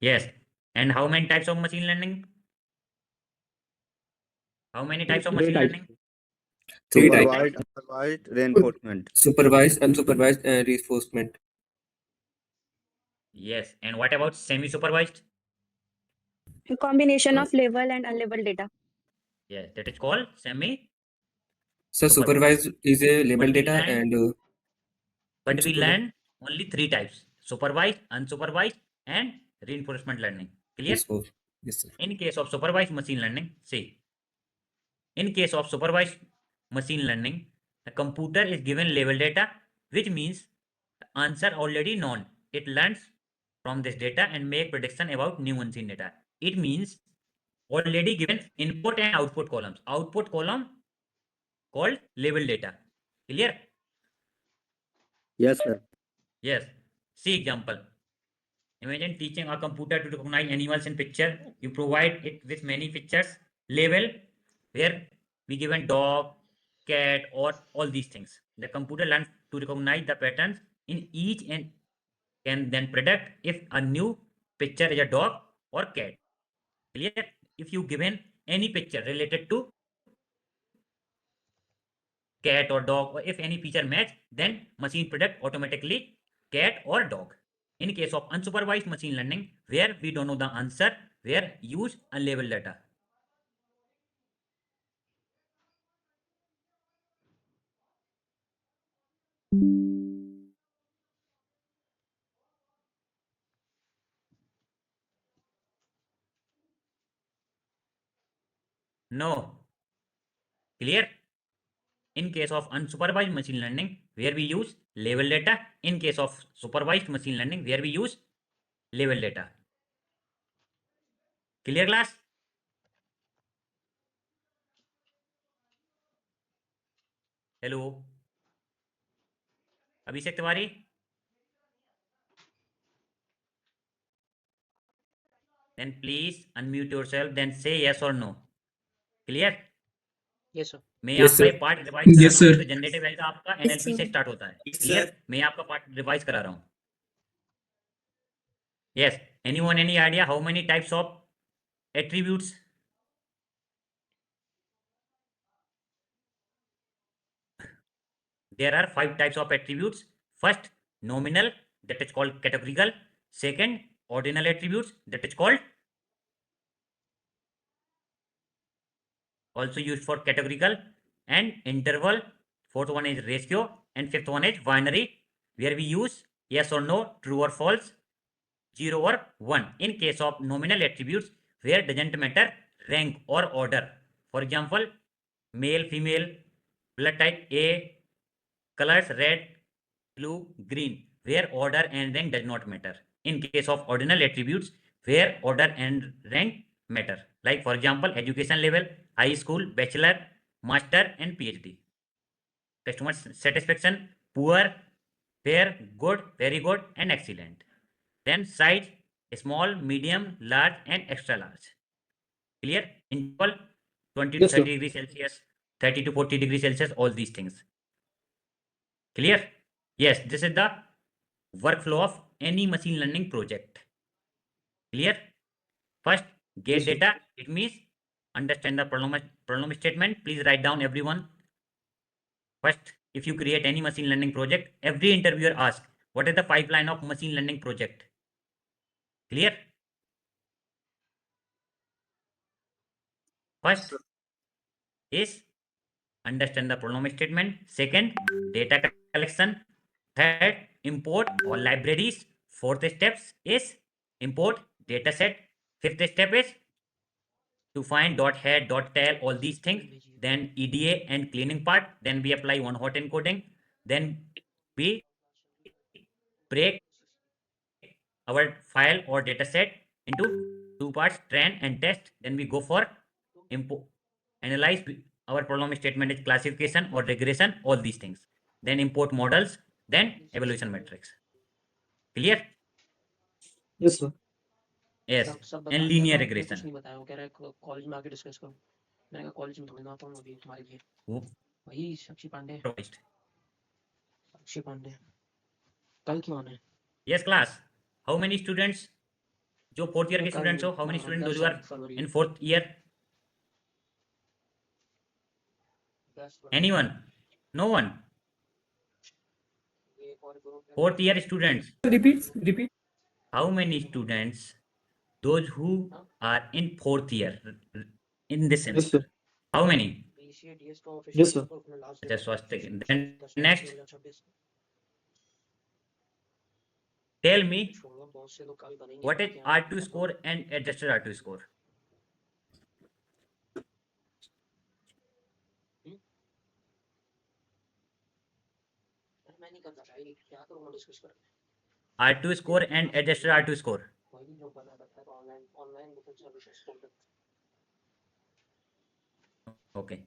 Yes. And how many types of machine learning? How many types of Three machine types. learning? Three types. Supervised, Supervised, reinforcement. Supervised, unsupervised, and reinforcement. Yes. And what about semi-supervised? A combination Uh, of label and unlabeled data. Yes, that is called semi-supervised. So supervised is a label But we data learn, and but we unsupervised learn only three types: supervised, unsupervised, and reinforcement learning. Clear? is for. Yes, sir. In case of supervised machine learning, see, in case of supervised machine learning, the computer is given label data, which means the answer already known. It learns from this data and make prediction about new unseen data. It means already given input and output columns. Output column called label data. Clear? Yes, sir. Yes. See example. Imagine teaching a computer to recognize animals in picture. You provide it with many pictures, label, where we given dog, cat, or all these things. The computer learns to recognize the patterns in each and can then predict if a new picture is a dog or cat. Clear? If you given any picture related to cat or dog, or if any feature match, then machine predict automatically cat or dog. In case of unsupervised machine learning, where we don't know the answer, where use unlabeled data. No. Clear? In case of unsupervised machine learning, where we use label data. In case of supervised machine learning, where we use label data. Clear class? Hello. Abhishek Tiwari? Then please unmute yourself, then say yes or no. Clear? Yes, sir. मैं Yes, आपका sir. ये part revise करा Yes, रहा हूँ। sir. तो generative algorithm आपका Yes, NLP से sir. Start होता है। Yes, clear? sir. मैं आपका पार्ट रिवाइज करा रहा हूँ। Yes. Anyone any idea how many types of attributes? There are 5 types of attributes. First, nominal, that is called categorical. Second, ordinal attributes, that is called also used for categorical. And interval, fourth one is ratio, and fifth one is binary, where we use yes or no, true or false, 0 or 1. In case of nominal attributes, where doesn't matter rank or order. For example, male, female, blood type A, colors red, blue, green, where order and rank does not matter. In case of ordinal attributes, where order and rank matter. Like for example, education level, high school, bachelor, master, and PhD. Customer satisfaction, poor, fair, good, very good, and excellent. Then size, small, medium, large, and extra large. Clear? Interval, 20 to Yes, sir. 30 degrees Celsius, 30 to 40 degrees Celsius, all these things. Clear? Yes, this is the workflow of any machine learning project. Clear? First, get Yes, sir. data. It means understand the problem statement. Please write down everyone. First, if you create any machine learning project, every interviewer asks, what is the pipeline of machine learning project? Clear? First is understand the problem statement. Second, data collection. Third, import all libraries. Fourth steps is import dataset. Fifth step is to find dot head, dot tail, all these things. Then EDA and cleaning part. Then we apply one hot encoding. Then we break our file or dataset into two parts, train and test. Then we go for import, analyze. Our problem statement is classification or regression, all these things. Then import models, then evaluation metrics. Clear? Yes, sir. Yes. सब And बता दिया linear था, कुछ regression. नहीं बताया। वो कह रहा है कॉलेज में आके डिस्कस करो। मैंने कहा कॉलेज में थोड़ी ना आता हूँ अभी तुम्हारे लिए। Who वही साक्षी पांडे। proposed? कल क्यों आना है? Yes, class. How many students जो फोर्थ ईयर के स्टूडेंट्स हो, how many student those are in fourth year? Anyone? No one? Fourth year students, Repeat. how many students? Those who are in fourth year, in this sense. Yes, sir. How many? Yes, sir. Just swastika. Then next, tell me what is R2 score and adjusted R2 score? R2 score and adjusted R2 score. Okay.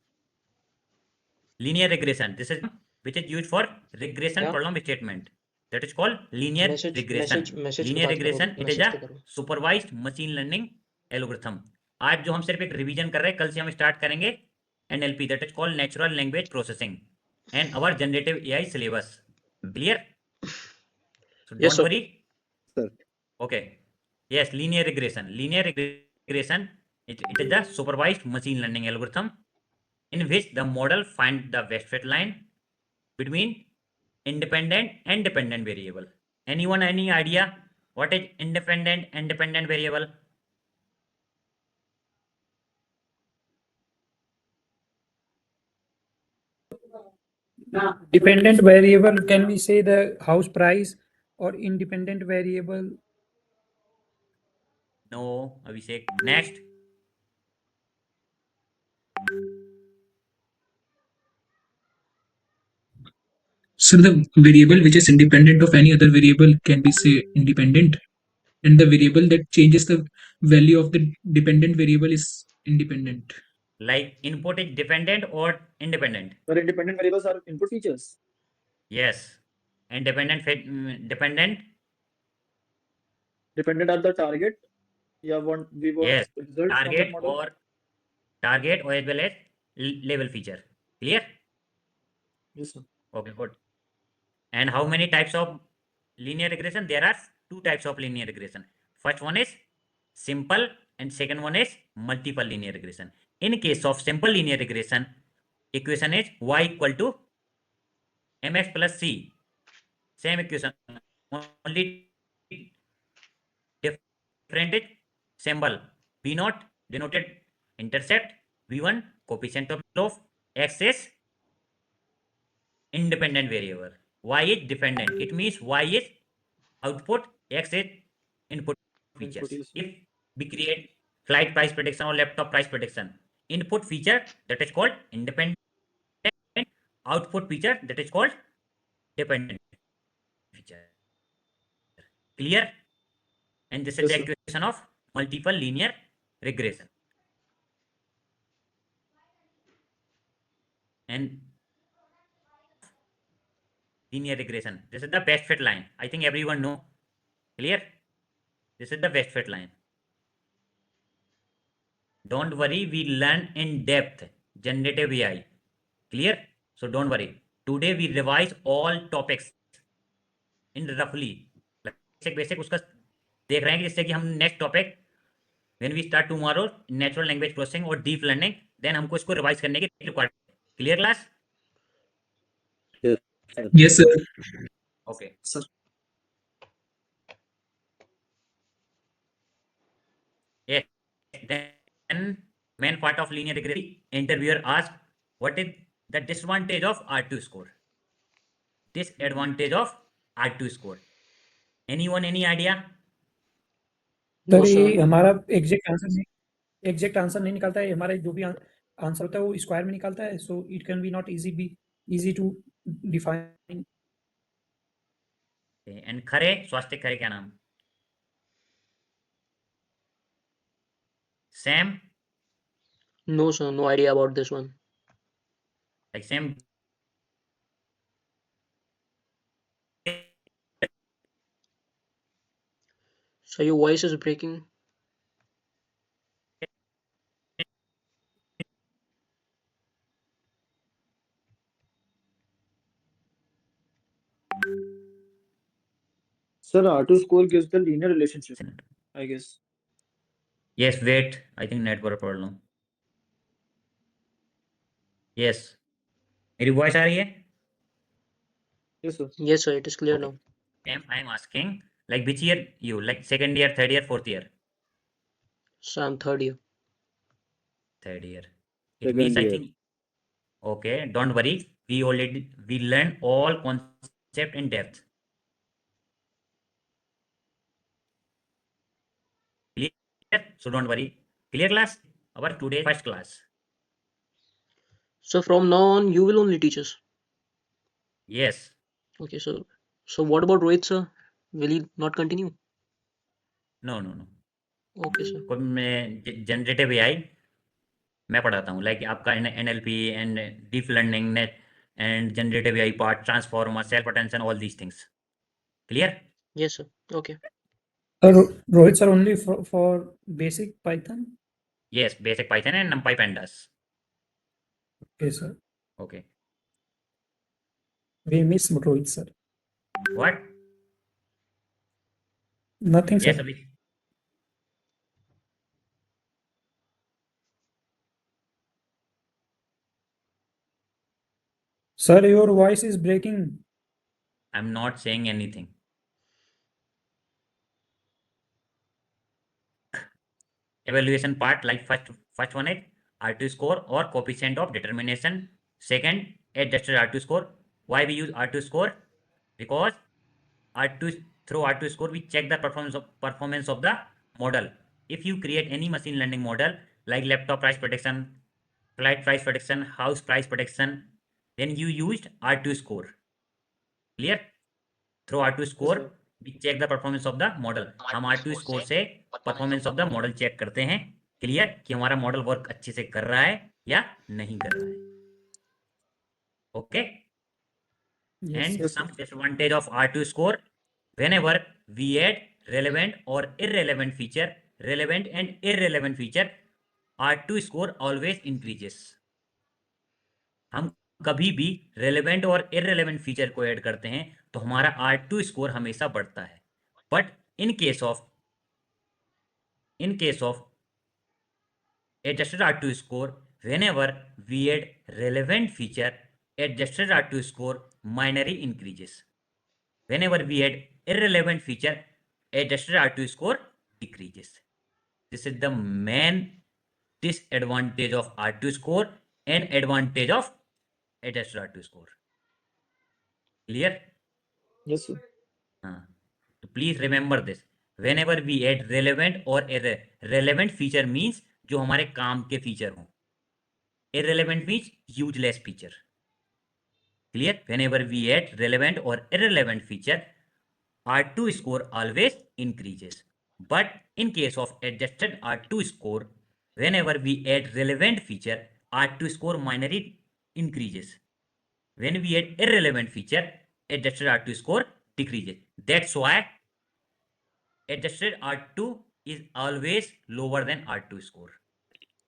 Linear regression. This is which is used for regression Yeah. problem statement. That is called linear regression. Message Linear regression. It is a supervised machine learning algorithm. आज जो हम सिर्फ एक revision कर रहे हैं, कल से हम स्टार्ट करेंगे NLP. That is called natural language processing and our generative AI syllabus. Clear? So Yes, don't sir. worry. Sir. Okay. Yes, linear regression. Linear regression. It is the supervised machine learning algorithm in which the model finds the best fit line between independent and dependent variable. Anyone any idea what is independent and dependent variable? Dependent variable, can we say the house price, or independent variable? No, Abhishek. Next. So the variable which is independent of any other variable can be say independent, and the variable that changes the value of the dependent variable is independent. Like input is dependent or independent? But independent variables are input features. Yes. And dependent dependent? Dependent on the target. Yeah, we want Yes. results from that Target model. or target or as well as level feature. Clear? Yes, sir. Okay, good. And how many types of linear regression? There are two types of linear regression. First one is simple and second one is multiple linear regression. In case of simple linear regression, equation is y equal to mx plus c. Same equation, only different is symbol. V naught denoted intercept, V1 coefficient of x is independent variable, y is dependent. It means y is output, x is input features. yes. If we create flight price prediction or laptop price prediction, input feature that is called independent, output feature that is called dependent feature. Clear? And this is Yes, the sir. equation of multiple linear regression. And linear regression, this is the best fit line. I think everyone know. Clear? This is the best fit line. Don't worry, we learn in depth generative AI. Clear? So don't worry. Today we revise all topics in roughly. Basic उसका देख रहे हैं कि जिससे कि हम next topic when we start tomorrow natural language processing और deep learning, then हमको इसको रिवाइज करने की required. Clear class? Yes, sir. Okay. Sir. Yes. Then main part of linear regression, interviewer asked, what is the disadvantage of R2 score? Disadvantage of R2 score. Anyone any idea? Sir ये हमारा exact answer नहीं निकालता है. हमारा जो भी answer होता है वो स्क्वायर में निकालता है. So it can be not easy to define. And Khare, Swastik Khare क्या नाम? Sam? No, sir. No idea about this one. Like Sam? So your voice is breaking. Sir, R2 score gives the linear relationship, I guess. Yes, wait. I think network problem. Yes. मेरी voice आ रही है? Yes, sir. Yes, sir. It is clear Okay. now. I'm asking, like which year you, like second year, third year, fourth year? So I'm third year. Third year. It means Second I year. think, okay, don't worry. We learned all concept in depth. Clear? So don't worry. Clear class? Our today first class. So from now on, you will only teach us. Yes. Okay, so what about Rohit, sir? Will he not continue? No, no, no. Okay, sir. कोई मैं generative AI मैं पढ़ाता हूँ, like आपका NLP and deep learning net and generative AI part, transformer, self attention, all these things. Clear? Yes, sir. Okay. Rohit sir, only for basic Python? Yes, basic Python and NumPy pandas. Okay, sir. Okay. We miss Rohit sir. What? Nothing, sir. Yes, Abhi. Sir, your voice is breaking. I'm not saying anything. Evaluation part, like first one is R2 score or coefficient of determination. Second, adjusted R2 score. Why we use R2 score? Because through R2 score we check the performance of the model. If you create any machine learning model like laptop price prediction, flight price prediction, house price prediction, then you used R2 score. Clear? Through R2 score sir. we check the performance of the model. हम R2 score से performance of the model check करते हैं. Clear कि हमारा model work अच्छे से कर रहा है या नहीं कर रहा है. Okay. Yes, And sir. some disadvantage of R2 score, whenever we add relevant or irrelevant feature, relevant and irrelevant feature, R2 score always increases. हम कभी भी relevant और irrelevant feature को ऐड करते हैं तो हमारा R2 score हमेशा बढ़ता है. But in case of adjusted R2 score, whenever we add relevant feature, adjusted R2 score minorly increases. Whenever we add irrelevant feature, adjusted R2 score decreases. This is the main disadvantage of R2 score and advantage of adjusted R2 score. Clear? Yes, sir. So please remember this. Whenever we add relevant or irrelevant feature means जो हमारे काम के feature हों. Irrelevant means useless feature. Clear? Whenever we add relevant or irrelevant feature, R2 score always increases. But in case of adjusted R2 score, whenever we add relevant feature, R2 score minorly increases. When we add irrelevant feature, adjusted R2 score decreases. That's why adjusted R2 is always lower than R2 score.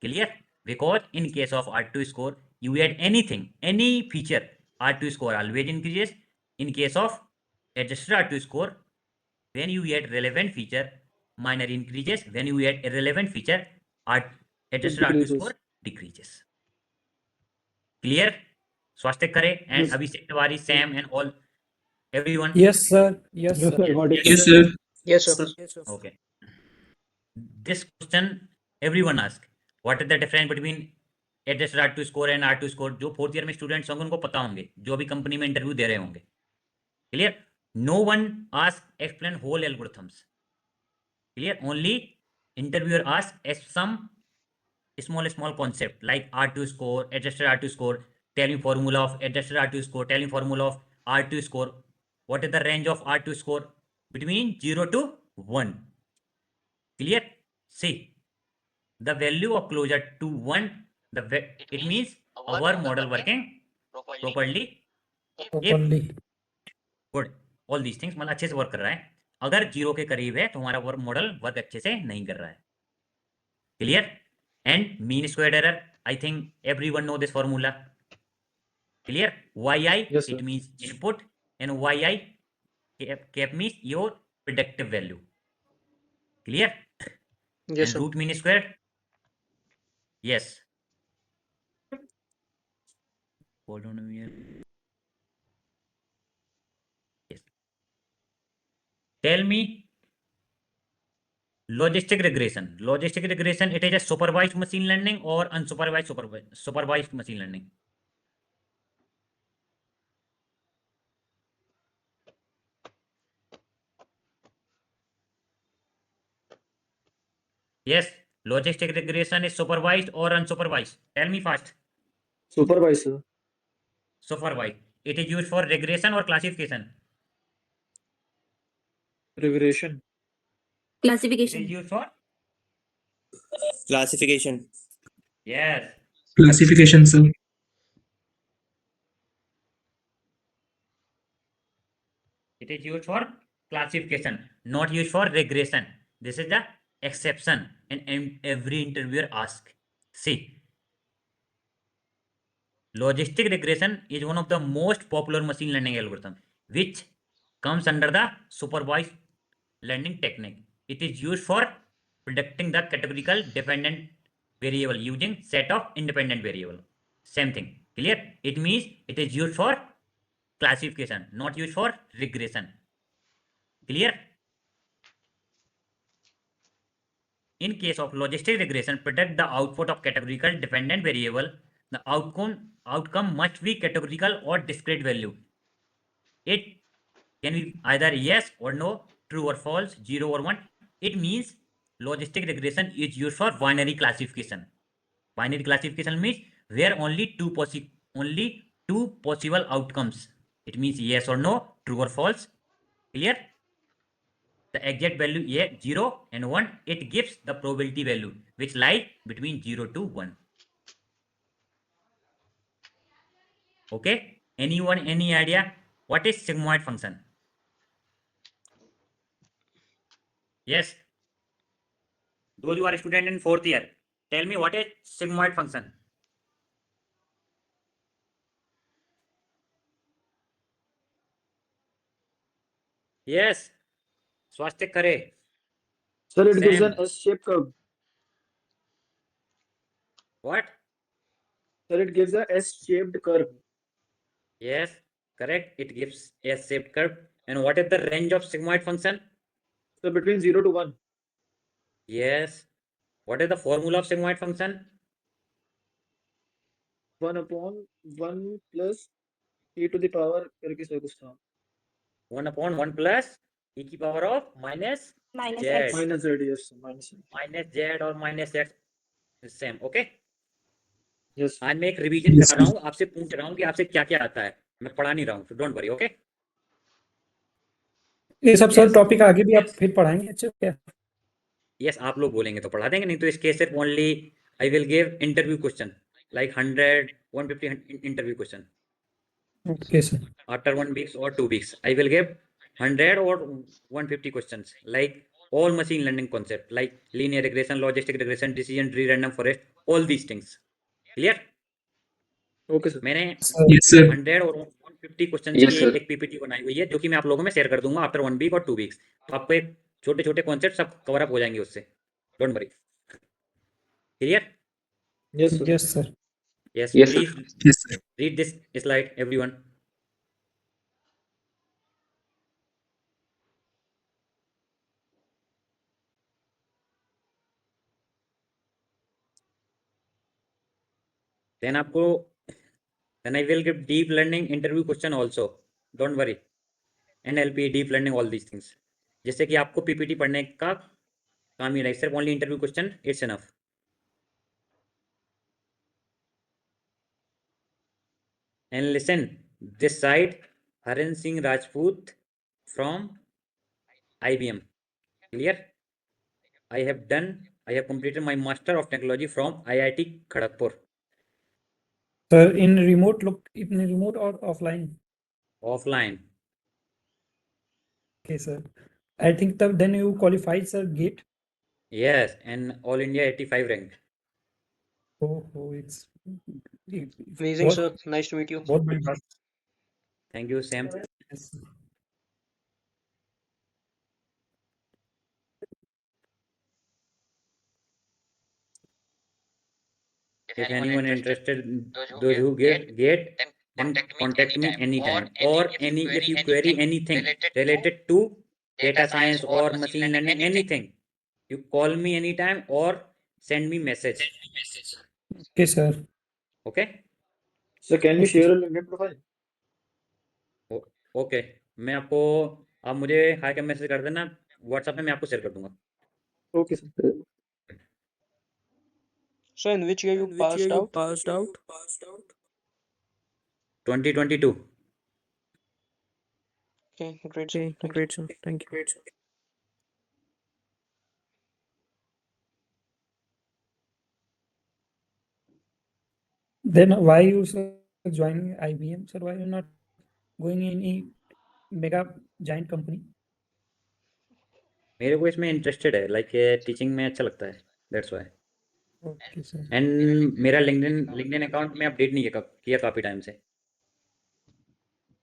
Clear? Because in case of R2 score, you add anything, any feature, R2 score always increases. In case of adjusted R2 score, when you add relevant feature, minor increases. When you add irrelevant feature, adjusted R2 decreases. score decreases. Clear? Swastik Khare and Yes. Abhishek Tiwari, Sam and all, everyone. Yes, sir. Yes, Yes, sir. sir. Got it. Yes, sir. Yes, sir. Okay. This question everyone ask. What is the difference between adjusted R2 score and R2 score? जो fourth year में students होंगे उनको पता होंगे, जो अभी company में interview दे रहे होंगे. Clear? No one ask explain whole algorithms. Clear? Only interviewer asks some small concept like R2 score, adjusted R2 score, tell me formula of adjusted R2 score, tell me formula of R2 score. What is the range of R2 score? Between 0 to 1. Clear? See, the value of closer to 1, it means our model working properly. Properly. Good. All these things, मतलब अच्छे से work कर रहा है. अगर 0 के करीब है तो हमारा मॉडल वर्क अच्छे से नहीं कर रहा है. Clear? And mean squared error, I think everyone know this formula. Clear? yi, Yes, sir. it means input, and yi cap means your predictive value. Clear? Yes, and sir. root mean squared. Yes. Hold on a minute. Yes. Tell me logistic regression. Logistic regression, it is a supervised machine learning or unsupervised supervised machine learning. Yes, logistic regression is supervised or unsupervised. Tell me fast. Supervisor. Supervised. It is used for regression or classification. Regression. It is Classification. used for Classification. yes. Classification, sir. It is used for classification, not used for regression. This is the exception, and every interviewer asks. See, logistic regression is one of the most popular machine learning algorithm, which comes under the supervised learning technique. It is used for predicting the categorical dependent variable using set of independent variable. Same thing. Clear? It means it is used for classification, not used for regression. Clear? In case of logistic regression, predict the output of categorical dependent variable. The outcome must be categorical or discrete value. It can be either yes or no, true or false, 0 or 1. It means logistic regression is used for binary classification. Binary classification means where only two possible outcomes. It means yes or no, true or false. Clear? The exact value 0 and 1, it gives the probability value which lies between 0 to 1. Okay? Anyone, any idea what is sigmoid function? Yes. Those who are student in 4th year, tell me what is sigmoid function? Yes. Swastik Kare. Sir, it gives an Sam. S-shaped curve. What? Sir, it gives a S-shaped curve. Yes. Correct. It gives a shaped curve. And what is the range of sigmoid function? So between 0 to 1. Yes. What is the formula of sigmoid function? 1 upon 1 plus e to the power करके sir कुछ था. 1 upon 1 plus e की power of minus Minus z. X. Minus Z, yes, sir, minus Z. Minus z or minus x is same. Okay. Yes, sir. आज मैं एक revision Yes, कर रहा sir. हूँ, आपसे पूछ रहा हूँ कि आपसे क्या क्या आता है. मैं पढ़ा नहीं रहा हूँ, so don't worry. Okay. ये सब सर Yes. टॉपिक आगे भी आप फिर पढ़ाएंगे अच्छे से क्या? Yes, आप लोग बोलेंगे तो पढ़ा देंगे, नहीं तो इसके सिर्फ only I will give interview question like 100, 150 interview question. Okay sir. After 1 week or 2 weeks, I will give 100 or 150 questions like all machine learning concept like linear regression, logistic regression, decision tree, random forest, all these things. Clear? Okay, sir. मैंने sir Yes, sir. 100 और 150 question Yes, की sir. एक PPT बनाई हुई है जो कि मैं आप लोगों में शेयर कर दूंगा आफ्टर 1 वीक और 2 वीक्स. तो आपको एक छोटे छोटे कॉन्सेप्ट सब कवर अप हो जाएंगे उससे. Don't worry. Clear? Yes, sir. Yes sir. Yes, Yes, sir. please Yes, sir. read this slide, everyone. Then आपको then I will give deep learning interview question also. Don't worry. NLP, deep learning, all these things. जैसे कि आपको PPT पढ़ने का काम ही नहीं, सिर्फ only interview question, it's enough. And listen, this side, Haran Singh Rajput from IBM. Clear? I have completed my Master of Technology from IIT Kharagpur. Sir in remote और offline. Offline. Okay sir. I think तब then you qualified sir GATE. Yes, and All India 85 ranked. Oh it's Amazing, sir. Nice to meet you. बहुत बड़ी बात. Thank you, Sam. Yes, sir. if anyone interested, those who get, then contact me anytime. Or any if you query anything related to data science or machine learning, anything, you call me anytime or send me message. Okay, sir. Okay. So can you Okay, share sir. a LinkedIn profile? Okay, मैं आपको, आप मुझे high का message कर देना WhatsApp में, मैं आपको शेयर कर दूंगा. Okay, sir. So in which year you passed out? 2022. Okay, great, sir. Thank you. Then why you sir joining IBM, sir? Why you not going in any mega giant company? मेरे को इसमें interested है, like teaching में अच्छा लगता है, that's why. Okay, sir. And मेरा LinkedIn account में अपडेट नहीं किया काफ़ी टाइम से,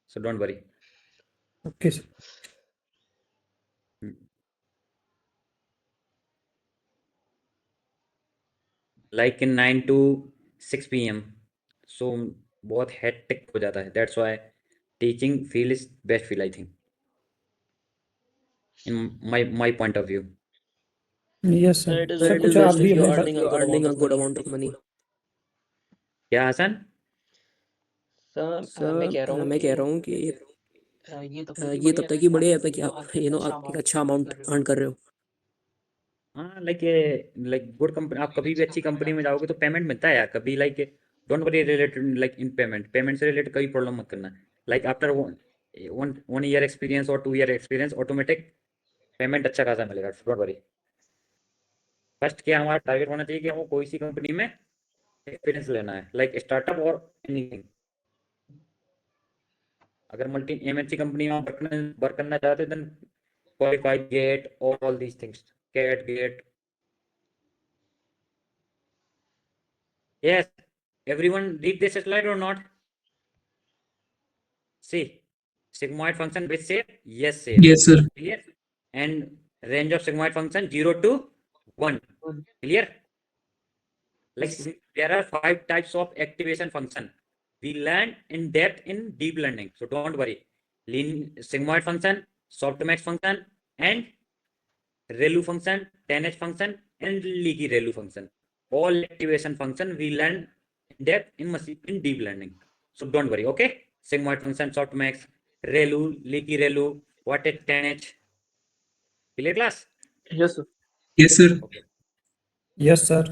सो don't worry. Okay, sir. Like in 9 to 6 PM, सो बहुत हेक्टिक हो जाता है, that's why teaching field is best field, I think, in my point of view. Yes, sir. Sir, it is Sir, very कुछ best आप if भी you're अपने earning a good amount of money. क्या Hasan? Sir मैं कह रहा हूँ कि ये तब तक ये तब तक ही बढ़िया है कि आप एक आप एक अच्छा अमाउंट अर्न कर रहे हो. हाँ, लाइक गुड कंपनी, आप कभी भी अच्छी कंपनी में जाओगे तो पेमेंट मिलता है यार. कभी like don't worry related, like in payment से रिलेटेड कभी प्रॉब्लम मत करना. Like after one year experience और 2 ईयर एक्सपीरियंस ऑटोमेटिक पेमेंट अच्छा खासा मिलेगा, डोंट वरी. फर्स्ट क्या हमारा टारगेट होना चाहिए कि हमको कोई सी कंपनी में एक्सपीरियंस लेना है, लाइक स्टार्टअप और एनीथिंग. अगर मल्टी एमएनसी कंपनी में वर्क करना चाहते हैं, then qualify GATE all these things, CAT GATE. Yes, everyone read this slide or not? See, sigmoid function which shape? Yes shape. Yes, sir. Clear? And range of sigmoid function 0 to 1. Clear? Like there are 5 types of activation function. We learn in depth in deep learning. So don't worry. Sigmoid function, softmax function, and ReLU function, 10H function, and leaky ReLU function. All activation function we learn in depth in deep learning. So don't worry, okay? Sigmoid function, softmax, ReLU, leaky ReLU, what is 10H? Clear class? Yes, sir. Yes, sir. Okay. Yes, sir.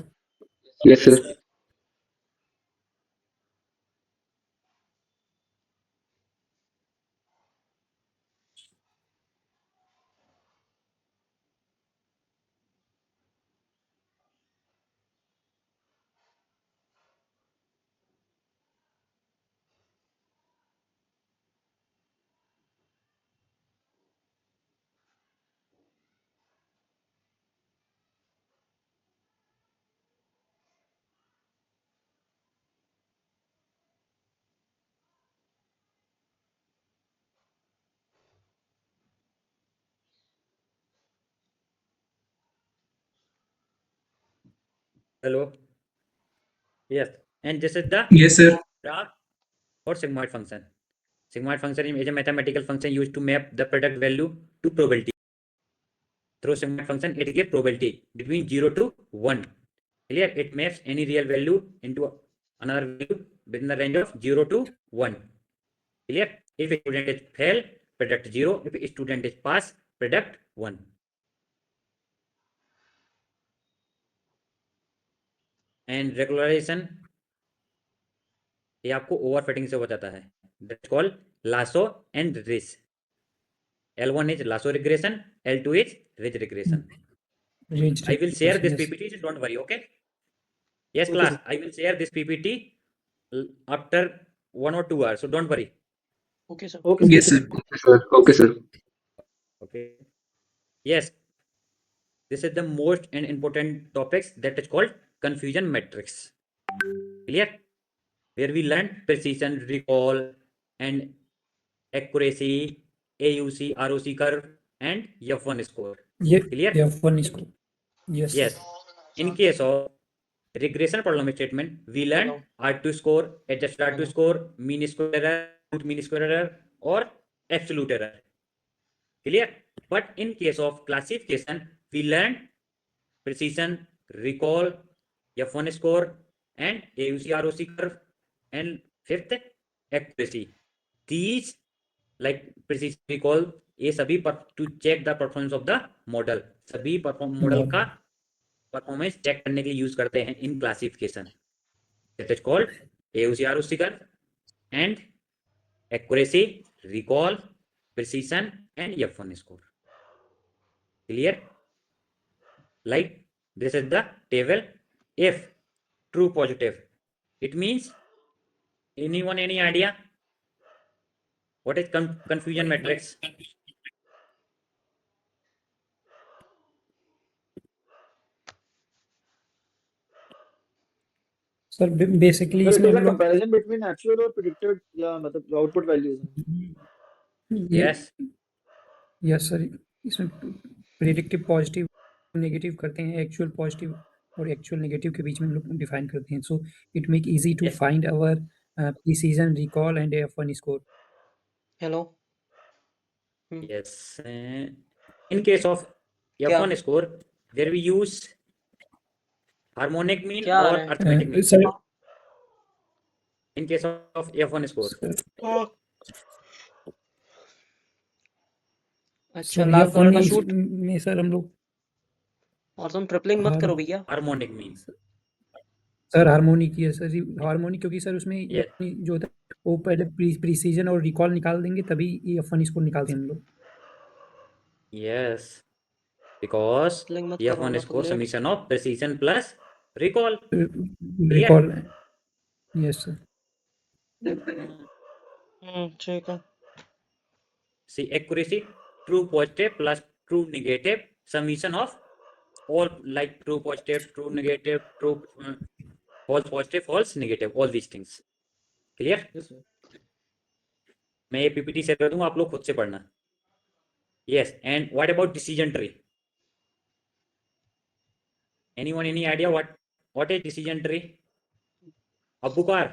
Yes, sir. Hello. Yes. And this is the Yes, sir. graph for sigmoid function. Sigmoid function is a mathematical function used to map the product value to probability. Through sigmoid function, it gives probability between 0 to 1. Clear? It maps any real value into another value within the range of 0 to 1. Clear? If a student is fail, predict 0. If a student is pass, predict 1. And regularization, ये आपको overfitting से हो जाता है. That's called lasso and ridge. L1 is lasso regression, L2 is ridge regression. Range I will share this yes. PPT, so don't worry, okay? Yes, Okay, class, sir. I will share this PPT after 1 or 2 hours, so don't worry. Okay, sir. Okay, sir. Yes, sir. Okay, sir. Okay. Yes, this is the most and important topics that is called confusion matrix. Clear? Where we learn precision, recall, and accuracy, AUC, ROC curve, and F1 score. Yeah, Clear? F1 is cool. Yes. Yes. In case of regression problem statement, we learn Hello. R2 score, adjusted R2 Hello. score, mean square error, root mean square error, or absolute error. Clear? But in case of classification, we learn precision, recall, F1 score, and AUC ROC curve, and fifth, accuracy. These, like precision, recall, ये सभी to check the performance of the model. सभी model का performance check करने के लिए use करते हैं in classification. That is called AUC ROC curve and accuracy, recall, precision, and F1 score. Clear? Like this is the table. If true positive, it means anyone any idea what is confusion matrix? Sir basically Sir, it इसमें is हम a लोग comparison between actual or predicted या मतलब output values हैं. Yes. Yes sir, इसमें predictive positive negative करते हैं, actual positive और एक्चुअल नेगेटिव के बीच में हम लोग डिफाइन करते हैं. So it make easy to Yes. Find our precision, recall and F1 score. Hello. Yes. In case of F1 score, there we use harmonic mean क्या आ or रहा है? arithmetic mean. Sir In case of F1 score, अच्छा, sir लाल colour का F1 suit. में sir हम लोग और तुम ट्रिपलिंग मत करो भैया. harmonic mean. सर हार्मोनिक की है सर, हार्मोनिक क्योंकि सर उसमें Yes. जो होता है वो पहले प्रिसीजन और रिकॉल निकाल देंगे तभी ये F1 स्कोर निकालते हैं हम लोग. Yes. Because ट्रिपलिंग मत करो F1 ना score तुम. summation of precision plus recall. Recall. Yes sir. ठीक है. See, accuracy, true positive plus true negative, summation of all, like true positive, true negative, true false positive, false negative, all these things. Clear? Yes, sir. मैं ये PPT share कर दूंगा, आप लोग खुद से पढ़ना. Yes. And what about decision tree? Anyone any idea what is decision tree? Abukar?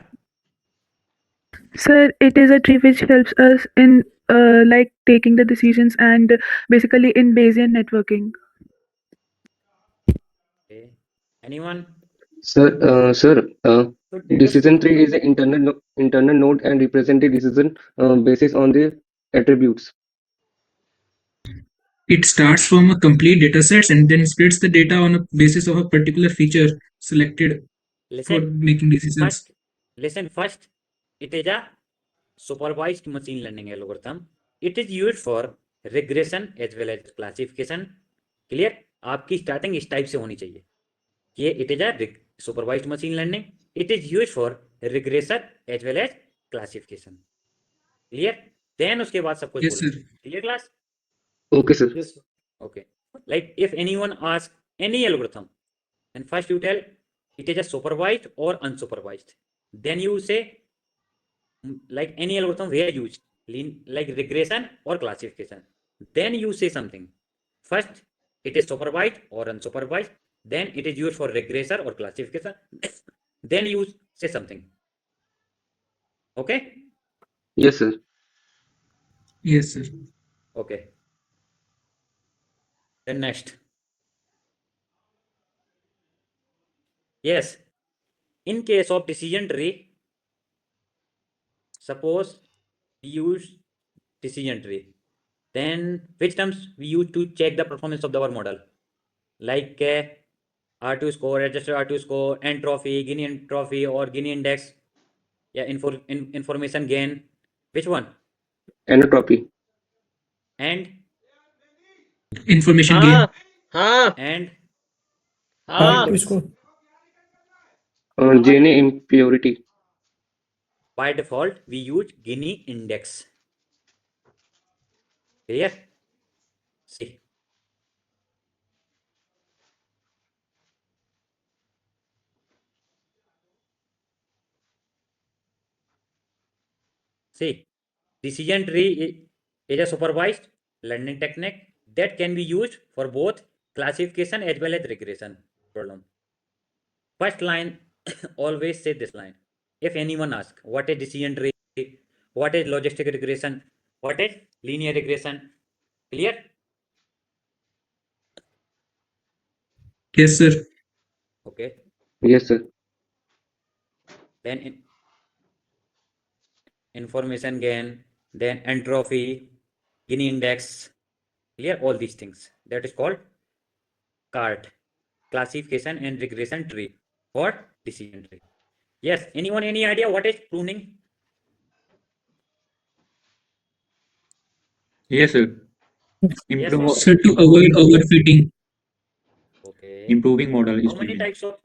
Sir, it is a tree which helps us in like taking the decisions and basically in Bayesian networking. Okay. Anyone? Sir, So data decision tree structure. is an internal node and represent the decision basis on the attributes. It starts from a complete datasets and then splits the data on a basis of a particular feature selected for Listen. making decisions. First, it is a supervised machine learning algorithm. It is used for regression as well as classification. Clear? आपकी starting इस type से होनी चाहिए. ये it is a supervised machine learning. It is used for regression as well as classification. Clear? Then उसके बाद सब कुछ Yes, बोलेंगे. sir. Clear class? Okay, sir. Yes, sir. Okay. Like if anyone asks any algorithm, and first you tell it is a supervised or unsupervised. Then you say like any algorithm where used, like regression or classification. Then you say something. First it is supervised or unsupervised. Then it is used for regression or classification. Then you say something. Okay? Yes, sir. Yes, sir. Okay. Then next. Yes. In case of decision tree, suppose we use decision tree. Then which terms we use to check the performance of our model? Like R2 score, adjusted R2 score, entropy, Gini entropy, or Gini index. Yeah, information gain. Which one? Entropy. And Information gain. हाँ and हाँ. इसको Gini impurity. by default we use Gini index. Clear? See. See, decision tree is a supervised learning technique that can be used for both classification as well as regression problem. First line, always say this line. If anyone asks, what is decision tree? What is logistic regression? What is linear regression? Clear? Yes, sir. Okay. Yes, sir. Then information gain, then entropy, Gini index. Clear? All these things. That is called CART, classification and regression tree or decision tree. Yes. Anyone, any idea what is pruning? Yes, sir. Yes Improve, or no? Sir, to avoid overfitting. Okay. improving model How many estimate. types of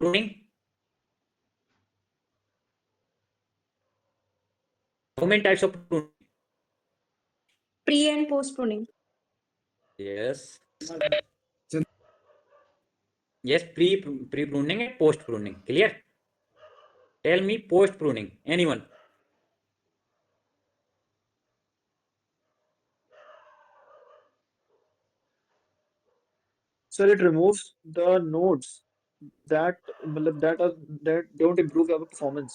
pruning? How many types of pruning? Pre and post pruning. Yes. Yes, pre pruning and post pruning. Clear? Tell me post pruning. Anyone? Sir, it removes the nodes that that don't improve our performance.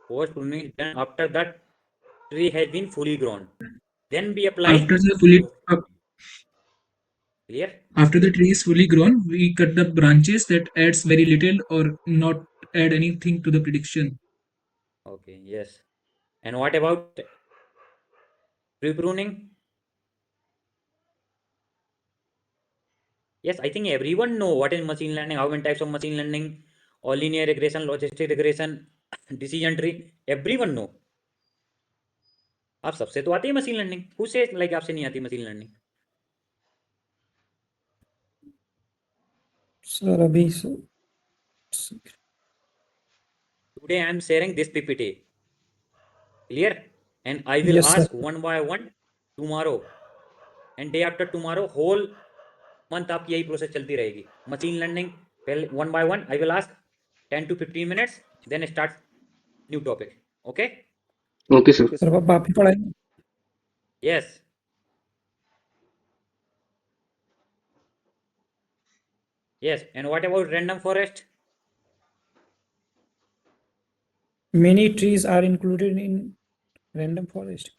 Post pruning is done after that tree has been fully grown. Then we apply. After the fully Clear? after the tree is fully grown, we cut the branches that adds very little or not add anything to the prediction. Okay. Yes. And what about pre pruning? Yes, I think everyone know what is machine learning, how many types of machine learning, or linear regression, logistic regression, decision tree. Everyone know. आप सबसे तो आती है machine learning. Who says like आपसे नहीं आती machine learning? Sir अभी Today I am sharing this PPT. Clear? And I will Yes, sir. ask one by one tomorrow. And day after tomorrow, whole month आपकी यही process चलती रहेगी. Machine learning पहले one by one I will ask 10 to 15 minutes, then start new topic. Okay? Okay, sir. Okay, sir sir. अब आप ही पढ़ाएंगे. Yes. Yes. And what about random forest? Many trees are included in random forest.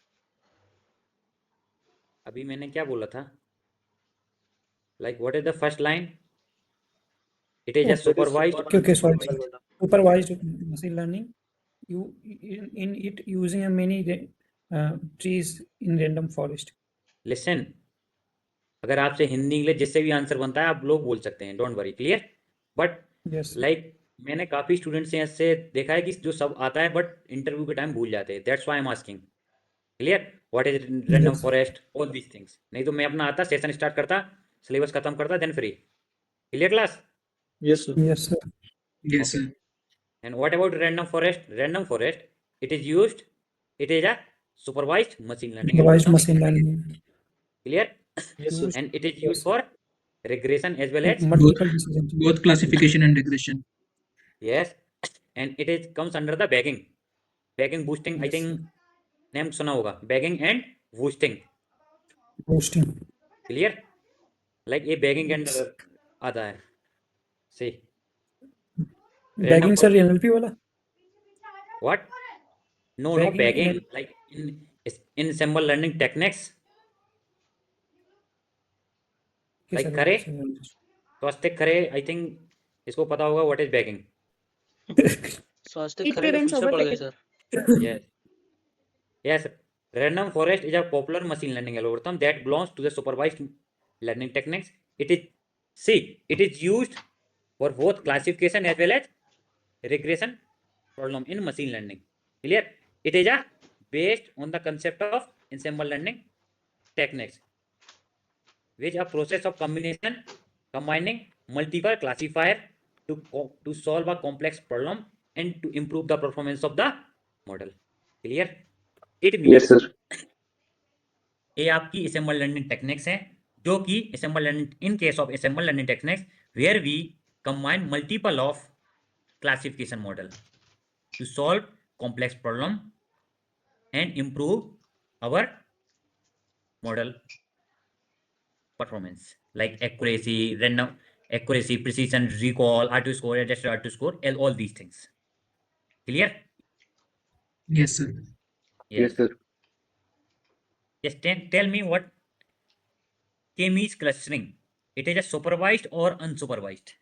अभी मैंने क्या बोला था? Like what is the first line? It is a supervised. Okay, sorry. Supervised machine learning. You in it using a many trees in random forest. Listen. अगर आपसे Hindi English जिससे भी answer बनता है आप लोग बोल सकते हैं. Don't worry. Clear? But Yes. Like मैंने काफी स्टूडेंट्स से ऐसे देखा है कि जो सब आता है बट इंटरव्यू के टाइम भूल जाते हैं. That's why I am asking. Clear? What is random Yes. Forest, all these things. नहीं तो मैं अपना आता, सेशन स्टार्ट करता, सिलेबस खत्म करता, then free. Clear class? Yes, sir. Yes, sir. Yes, sir. And what about random forest? Random forest, it is used, it is a supervised machine learning Supervised algorithm. machine learning. Clear? Yes, sir. Used And it is used for regression as well as multiple decisions. Both classification and regression. yes, and it is comes under the bagging. Bagging boosting, I Yes, think name सुना होगा. Bagging and boosting. Boosting. Clear? Like ये bagging के Yes. अंदर आता है. See. Bagging sir NLP वाला. What? No, Bagging bagging. and- Like in ensemble learning techniques. Okay, Like sir, Khare. okay, sir. स्वास्थ्य खरे. I think इसको पता होगा what is bagging. स्वास्थ्य It खरे prevents फ्यूचर पड़ गए overfitting. Sir. Yes. Yes. Random forest is a popular machine learning algorithm that belongs to the supervised learning techniques. It is used for both classification as well as regression problem in machine learning. Clear? It is a based on the concept of ensemble learning techniques, which a process of combining multiple classifier to solve a complex problem and to improve the performance of the model. Clear? It means Yes, sir. ये आपकी assemble learning techniques है, जो कि assemble learning in case of assemble learning techniques where we combine multiple of classification model to solve complex problem and improve our model performance like accuracy, random accuracy, precision, recall, R2 score, adjusted R2 score, all these things. Clear? Yes, sir. Yes, sir. Just tell me what K-means clustering. It is a supervised or unsupervised?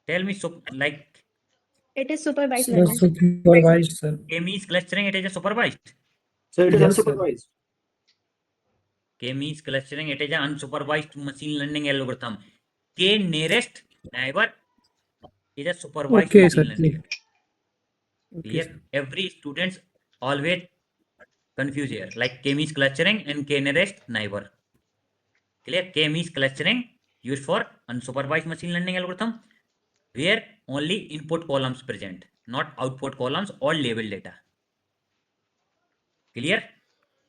Tell me, like It is supervised Sir, learning. supervised, sir. K-means clustering, it is a supervised. So it is Yes, sir. unsupervised. K-means clustering, it is an unsupervised machine learning algorithm. K nearest neighbor is a supervised Okay, machine sir. learning. Okay, Clear? sir. Every students always confuse here, like K means clustering and K nearest neighbor. Clear? K means clustering used for unsupervised machine learning algorithm, where only input columns present, not output columns or label data. Clear?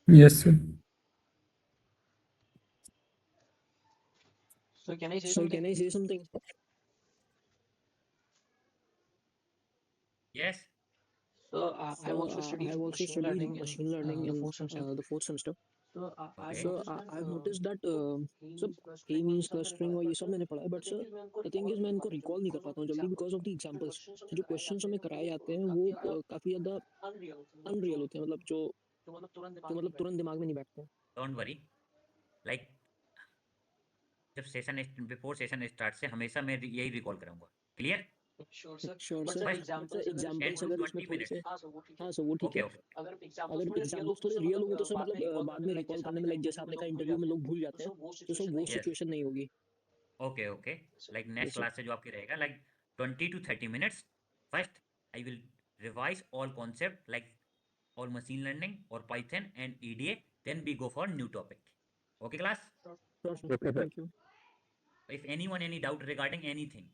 Yes, sir. So can I say So something? can I say something? Yes. So I've also So studied I've also machine studied learning machine in learning the in fourth semester. the fourth semester. So I've Okay. So noticed that I've noticed that K सब means K means clustering clustering और और ये ये सब सब मैंने पढ़ा है, but sir the thing is मैं इनको recall नहीं कर पाता हूँ जल्दी because of the examples. जो questions हमें कराए जाते हैं वो काफी ज़्यादा unreal होते हैं, मतलब जो तुरंत दिमाग में नहीं बैठते हैं. Don't worry. Like जब सेशन बिफोर सेशन स्टार्ट से हमेशा मैं यही रिकॉल कराऊंगा. Clear? Sure sir. Sure But sir. sir First, examples 10 examples to अगर 20 उसमें थोड़े minutes. से हाँ सर वो ठीक हाँ सर वो ठीक Okay, है. okay. अगर अगर examples एग्जाम्पल्स थोड़े रियल होंगे तो सर मतलब बाद में रिकॉल करने में लाइक जैसे आपने कहा इंटरव्यू में लोग भूल जाते हैं तो सर वो Yes. सिचुएशन नहीं होगी. Okay, okay. Like next Yes, sir. class से जो आपकी रहेगा like 20 to 30 minutes. First, I will revise all concept like all machine learning or Python and EDA. Then we go for new topic. Okay, class? Sure, sir. Thank you. If anyone any doubt regarding anything,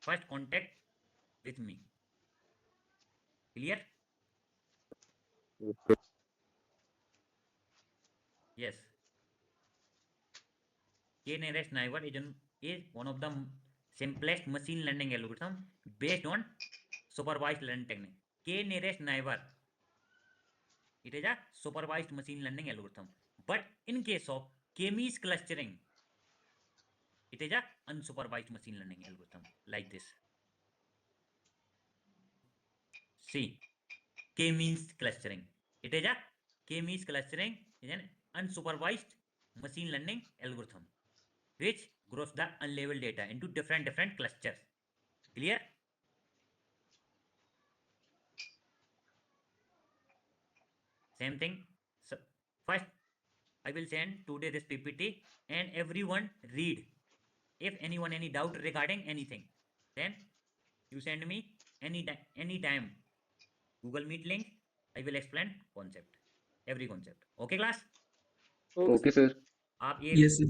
first contact with me. Clear? Yes. K-nearest neighbor is one of the simplest machine learning algorithm based on supervised learning technique. K-nearest neighbor, it is a supervised machine learning algorithm. But in case of K-means clustering, it is a unsupervised machine learning algorithm like this. See, K-means clustering. It is a K-means clustering is an unsupervised machine learning algorithm which groups the unlabeled data into different clusters. Clear? Same thing. So first, I will send today this PPT and everyone read. If anyone any doubt regarding anything, then you send me anytime Google Meet link. I will explain concept, every concept. Okay class? Okay, sir. आप ये Yes, sir.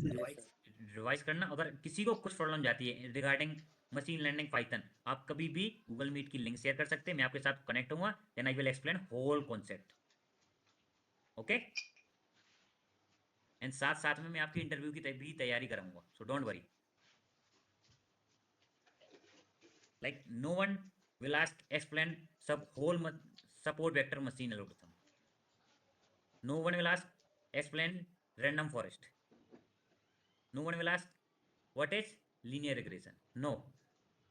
Revise करना. अगर किसी को कुछ problem जाती है regarding machine learning Python, आप कभी भी गूगल मीट की लिंक शेयर कर सकते हैं. मैं आपके साथ कनेक्ट होऊंगा. Then I will explain whole concept. Okay. And साथ में मैं आपकी इंटरव्यू की भी तैयारी कराऊंगा. So don't worry. Like no one will explain whole support vector machine algorithm. No one will explain random forest. No one will ask what is linear regression. No.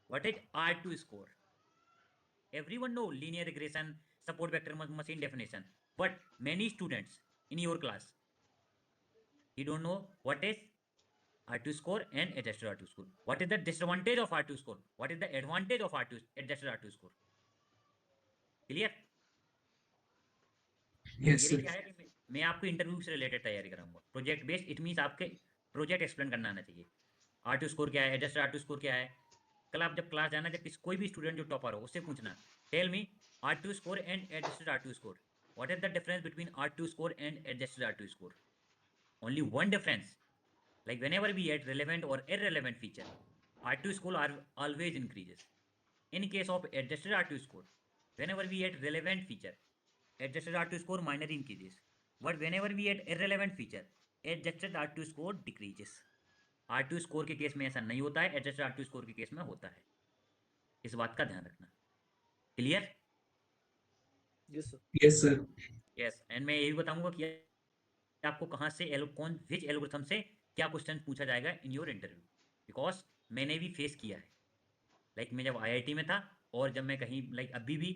What is R2 score? Everyone know linear regression, support vector machine definition. But many students in your class, you don't know what is R2 score and adjusted R2 score. What is the disadvantage of R2 score? What is the advantage of adjusted R2 score? Clear? Yes, मेरी sir. क्या है कि मैं आपको interview से related तैयारी कराऊंगा. Project based, it means आपके प्रोजेक्ट एक्सप्लेन करना आना चाहिए. R2 स्कोर क्या है, एडजस्टेड R2 स्कोर क्या है. कल आप जब क्लास जाना, जब कोई भी स्टूडेंट जो टॉपर हो उससे पूछना, tell me R2 score and adjusted R2 score. What is the difference between R2 score and adjusted R2 score? Only one difference. Like whenever we add relevant or irrelevant feature, R2 score always increases. In case of adjusted R2 score, whenever we add relevant feature, adjusted R2 score minor increases. But whenever we add irrelevant feature, adjusted R2 score decreases. R2 score के case में ऐसा नहीं होता है, adjusted R2 score के case में होता है. इस बात का ध्यान रखना. Clear? Yes, sir. Yes, sir. Yes. And मैं यही बताऊंगा कि आपको कहाँ से विच एल्गोरिथम से क्या क्वेश्चन पूछा जाएगा इन योर इंटरव्यू, बिकॉज मैंने भी फेस किया है। लाइक मैं जब IIT में था और जब मैं कहीं लाइक अभी भी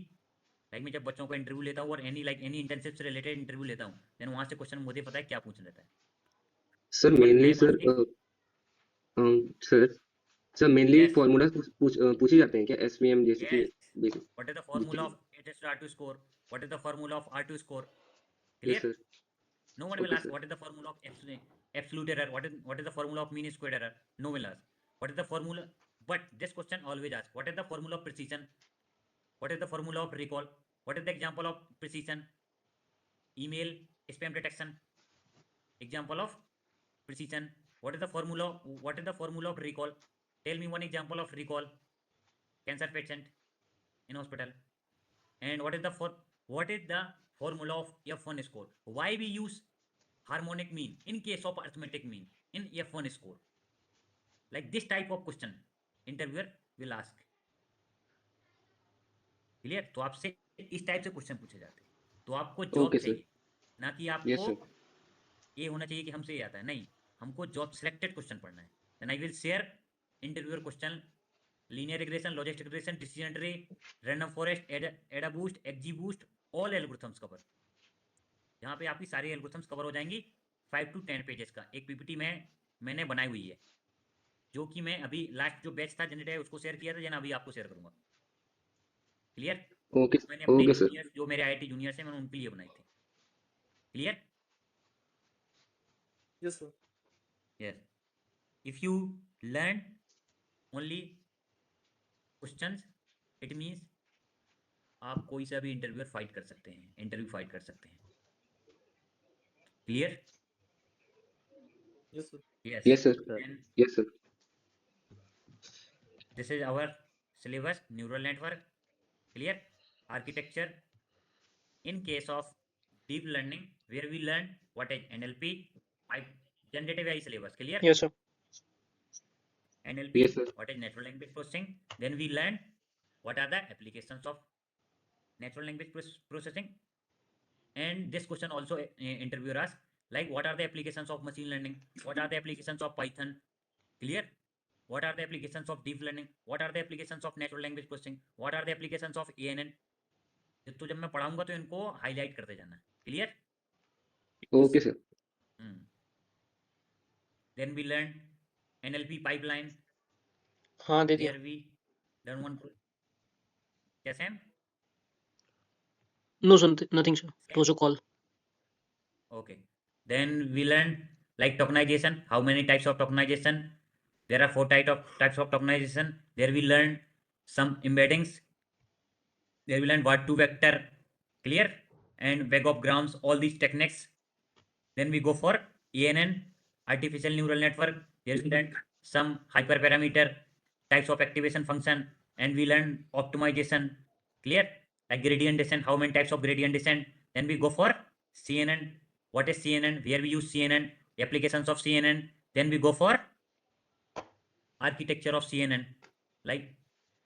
लाइक मैं जब बच्चों को इंटरव्यू लेता हूँ और एनी इंटर्नशिप से रिलेटेड इंटरव्यू लेता हूँ, देन वहाँ से क्वेश्चन मुझे पता है क्या पूछा जाता है। Sir What I mainly am sir asking, sir mainly yes, formula पूछे जाते हैं क्या, SVM जैसे कि yes. Basic? What is the formula of R2 score? What is the formula of R2 score? Yes Clear? Sir, No one will okay ask sir, what is the formula of absolute error. What is the formula of mean squared error? No one will ask. What is the formula? But this question always asks what is the formula of precision? What is the formula of recall? What is the example of precision? Email spam detection. Example of precision. What is the formula? What is the formula of recall? Tell me one example of recall. Cancer patient in hospital. And what is the formula of F1 score? Why we use harmonic mean in case of arithmetic mean in F1 score? Like this type of question interviewer will ask. Clear? तो आपसे इस type से question पूछे जाते हैं। तो आपको job okay sir, चाहिए, ना कि यस आपको सर, ये होना चाहिए कि हमसे ये आता है। नहीं, हमको जॉब सिलेक्टेड क्वेश्चन पढ़ना है। Then I will share interviewer question, linear regression, logistic regression, decision tree, random forest, AdaBoost, XGBoost, all algorithms cover. यहाँ पे आपकी सारी एल्गोरिथम्स कवर हो जाएंगी। 5 to 10 पेजेस का एक PPT मैंने बनाई हुई है, जो कि मैं अभी लास्ट जो बैच था जनरेट उसको शेयर किया था, जना अभी आपको शेयर करूंगा। क्लियर? ओके मैंने अपने ओके सर, जूनियर जो मेरे IIT जूनियर से मैंने उनके लिए बनाई थी। Clear? Yes, sir. Yes. If you learn only questions, it means आप कोई सा भी इंटरव्यू फाइट कर सकते हैं। Clear? Yes, sir. Yes. Yes sir, And yes sir, this is our syllabus, neural network. Clear? Architecture. In case of deep learning, where we learn what is NLP, generative AI syllabus. Clear? Yes, sir. NLP, yes sir, what is natural language processing. Then we learn what are the applications of natural language processing. And this question also interviewer asks, like what are the applications of machine learning, what are the applications of Python. Clear? What are the applications of deep learning, what are the applications of natural language processing, what are the applications of ANN. तो जब मैं पढ़ाऊंगा तो इनको highlight करते जाना। Clear? Okay sir, Then we learn NLP pipeline, हाँ दे दिया। where we learn one. Yes, Sam? No, sir, nothing, sir. It was a call. Okay. Then we learn like tokenization, how many types of tokenization. There are 4 types of tokenization. There we learn some embeddings. There we learn word to vector. Clear? And bag of grams, all these techniques. Then we go for ANN, artificial neural network. There we learn some hyperparameter types of activation function, and we learn optimization. Clear? Like gradient descent, how many types of gradient descent. Then we go for CNN. What is CNN? Where we use CNN, applications of CNN. Then we go for architecture of CNN. Like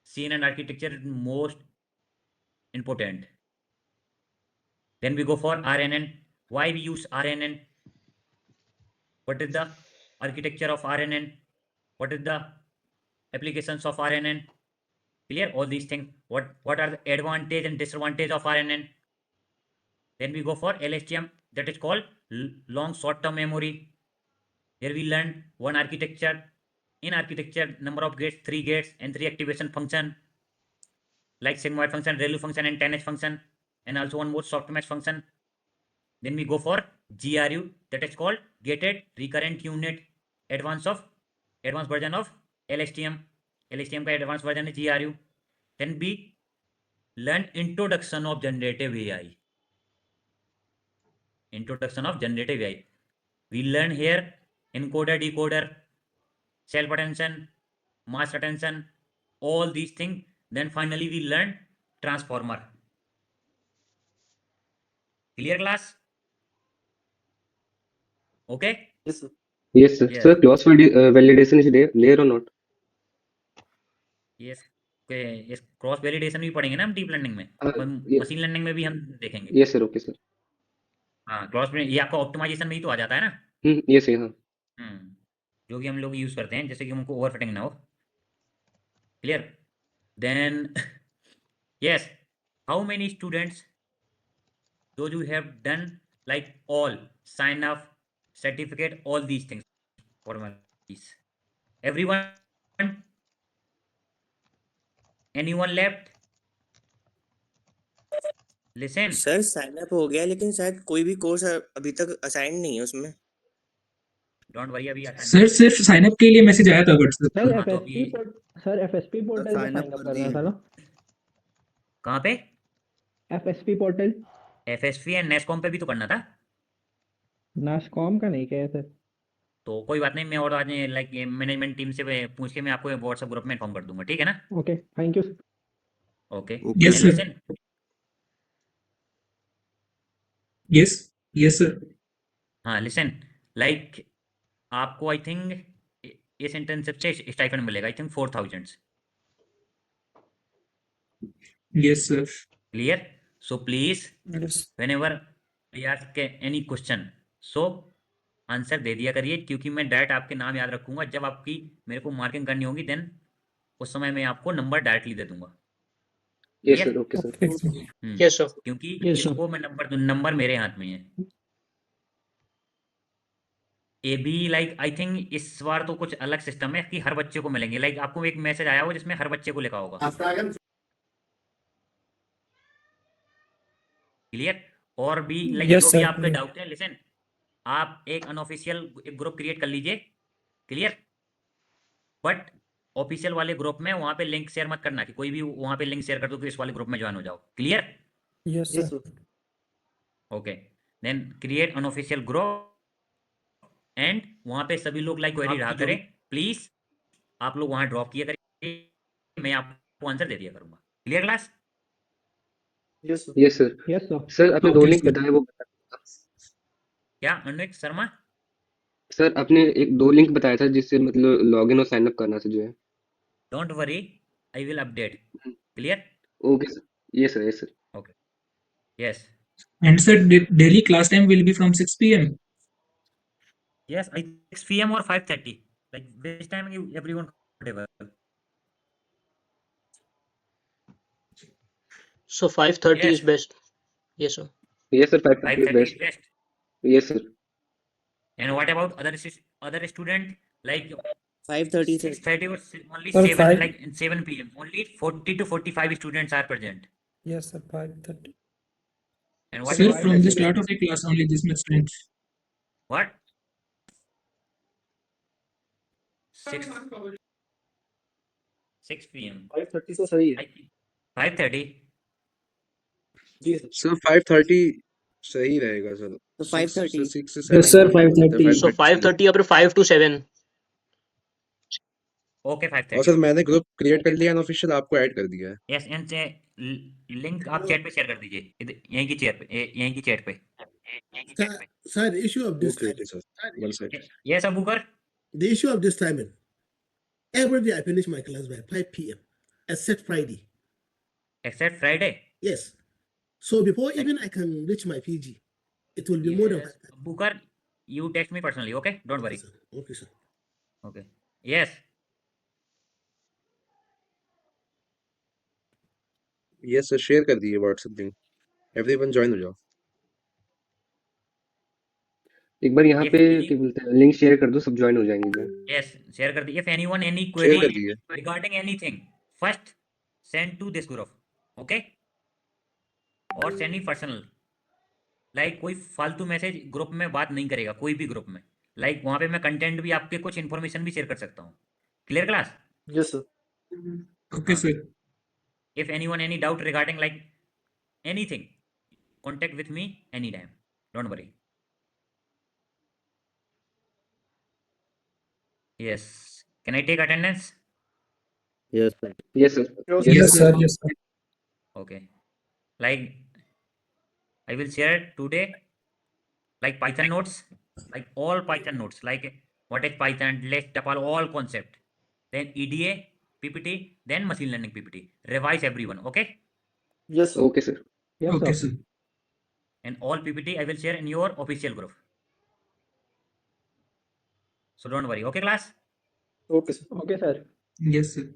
CNN architecture is most important. Then we go for RNN. Why we use RNN? What is the architecture of RNN? What is the applications of RNN? Clear? All these things. What are the advantage and disadvantage of RNN? Then we go for LSTM, that is called long short-term memory. Here we learn one architecture. In architecture, number of gates, 3 gates and 3 activation function, like sigmoid function, ReLU function, and 10H function, and also one more softmax function. Then we go for GRU, that is called gated recurrent unit, advanced version of LSTM. LSTM का advanced version है GRU. Then we learn introduction of generative AI. Introduction of generative AI. We learn here encoder, decoder, self attention, mass attention, all these things. Then finally we learn transformer. Clear class? Okay? Yes, sir. yes sir. Yes. Sir, cross validation is there or not? Yes. yes, cross validation भी पढ़ेंगे ना हम deep learning में, yes, machine learning में भी हम देखेंगे। yes sir, okay sir. हाँ क्रॉस ये आपका ऑप्टिमाइजेशन में ही तो आ जाता है ना। ये सही हाँ। जो कि हम लोग यूज करते हैं जैसे कि हमको ओवरफिटिंग ना हो। Clear. Then yes, how many students those who have done like all sign up certificate all these things formalities, everyone, anyone left? Listen, sir sign up हो गया लेकिन शायद कोई भी कोर्स अभी तक असाइन नहीं है उसमें। don't worry, अभी आता सर सिर्फ साइन अप के लिए मैसेज आया था व्हाट्सएप सर पे। हाँ तो अभी एफएसपी पोर्टल पे साइन अप करना था ना। कहाँ पे? FSP portal FSP and NASSCOM पे भी तो करना था। नाशकॉम का नहीं क्या सर। तो कोई बात नहीं, मैं और आज लाइक मैनेजमेंट टीम से पूछ के मैं आपको व्हाट्सएप ग्रुप में इन्फॉर्म कर दूंगा, ठीक है ना? Okay thank you. Okay yes sir. Listen, yes yes sir. हाँ लिसन, लाइक आपको आई थिंक इस इंटर्नशिप से स्टाइपेंड मिलेगा I think 4000। Yes sir. Clear? So please Yes. whenever I ask any question, so answer दे दिया करिए, क्योंकि मैं डायरेक्ट आपके नाम याद रखूंगा। जब आपकी मेरे को मार्किंग करनी होगी देन उस समय मैं आपको नंबर डायरेक्टली दे दूंगा। Yes Clear? Sir okay sir. Okay, sir. Yes sir. क्योंकि Yes, sir. इसको मैं नंबर मेरे हाथ में है। A be like I think इस बार तो कुछ अलग सिस्टम है कि हर बच्चे को मिलेंगे। लाइक आपको एक मैसेज आया होगा जिसमें हर बच्चे को लिखा होगा। क्लियर? और भी लाइक Yes, जो भी sir. आपके डाउट है, लिसन, आप एक अनऑफिशियल ग्रुप क्रिएट कर लीजिए। क्लियर? बट ऑफिशियल वाले ग्रुप में वहां पे लिंक शेयर मत करना कि कोई भी वहां पे लिंक शेयर कर दो कि इस वाले ग्रुप में ज्वाइन हो जाओ। Clear? Yes, Yes, sir. sir. Okay then create unofficial group and वहां पे सभी लोग लाइक क्वेरी रहा करें। प्लीज आप लोग वहां ड्रॉप किया करिए, मैं आपको आंसर दे दिया करूंगा। Clear class? Yes, sir. Yes sir. Yes sir. Sir आपने दो Okay, लिंक sir. बताए वो क्या अनुज शर्मा? सर आपने एक दो लिंक बताया था जिससे मतलब लॉगिन और साइन अप करना था जो है। Don't worry, I will update. Clear? Okay sir. Yes sir yes sir. Okay yes And sir, daily class time will be from 6 p.m. yes, 6 PM or 5:30, like which time you everyone comfortable? So 5:30 Yes, is best. Yes sir. Yes sir 5:30 is 5:30 is best. best. Yes sir. And what about other student, like 5:30 से 6:30 or only Sir, 7, 5. like 7 PM only 40 to 45 students are present. Yes, sir. 5:30. And what Sir, about from the other start of students? the class only this much time. What? 6 PM 5:30 से सही है। I think 5:30. जी sir. Sir 5:30 सही रहेगा sir. तो 5:30 6 से Yes, 7 sir, 5:30. So 5:30 or 5 to 7. Okay, और 5:30. Sir मैंने ग्रुप क्रिएट कर लिया अनऑफिशियल आपको ऐड कर दिया है। Yes, and लिंक आप चैट पे शेयर कर दीजिए, यहीं की चैट पे, यहीं की चैट पे। Sir, the issue of this okay timing. Sir one second. Yes, Abukar. The issue of this timing. Every day I finish my class by 5 p.m. except Friday. Except Friday. Yes. So before even I can reach my PG, it will be more than Yes, 5:30. Abukar, you text me personally, okay? Don't worry. Sir. Okay, sir. Okay. Yes. Yes sir share कर दिए WhatsApp link. Everyone join हो जाओ। एक बार यहाँ If पे any, क्या बोलते हैं लिंक शेयर कर दो सब ज्वाइन हो जाएंगे जो। yes, share कर दीजिए. If anyone any share query कर दिए। regarding anything, first send to this group, okay? और send me personal. Like कोई फालतू मैसेज ग्रुप में बात नहीं करेगा, कोई भी ग्रुप में। Like वहाँ पे मैं कंटेंट भी आपके कुछ इन्फॉर्मेशन भी शेयर कर सकता हूँ। Clear class? Yes, sir. Okay, sir. If anyone any doubt regarding like anything, contact with me anytime. Don't worry. Yes. Can I take attendance? Yes sir. Yes sir. Yes, Yes, sir. Yes, sir. Okay. Like I will share today like Python notes, like all Python notes, like what is Python, let's tuple all concept. Then EDA PPT, then machine learning PPT. Revise everyone. Okay. Yes, sir. Okay sir. Yes, Okay, sir. sir. and all PPT I will share in your official group. So don't worry. Okay, class? Okay, sir. Okay, sir. Yes, sir.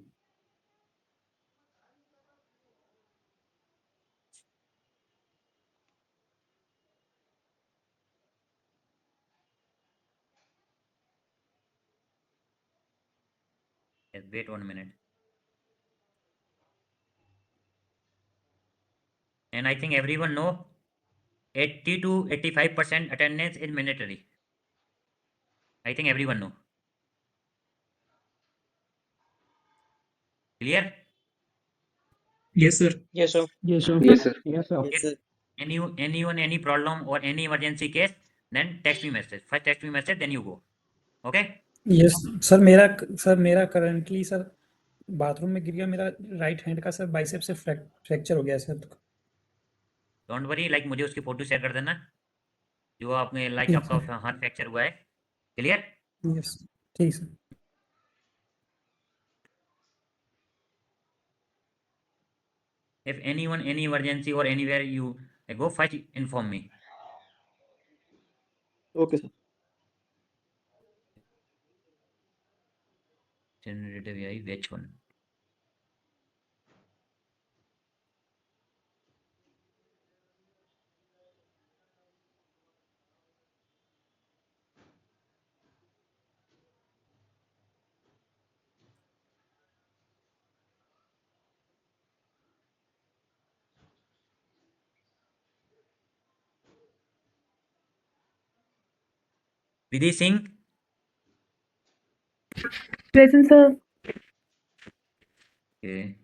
Yes, wait 1 minute. And I think everyone know 80 to 85% attendance is mandatory. I think everyone know. Clear? Yes, sir. Yes, sir. Yes, sir. Yes, sir. Yes, sir. Yes, sir. Anyone, any problem or any emergency case, then text me message. First text me message, then you go. Okay? Yes sir मेरा currently sir bathroom में गिर गया मेरा right hand का sir bicep से fracture हो गया sir don't worry, like मुझे उसकी फोटो शेयर कर देना जो आपने लाइक ठीक आपका हाथ फ्रैक्चर हुआ है. क्लियर? यस ठीक sir If anyone, any emergency or anywhere you go, first inform me. Okay, sir. Generative AI, which one? Vidhi Singh? Present, sir. Okay.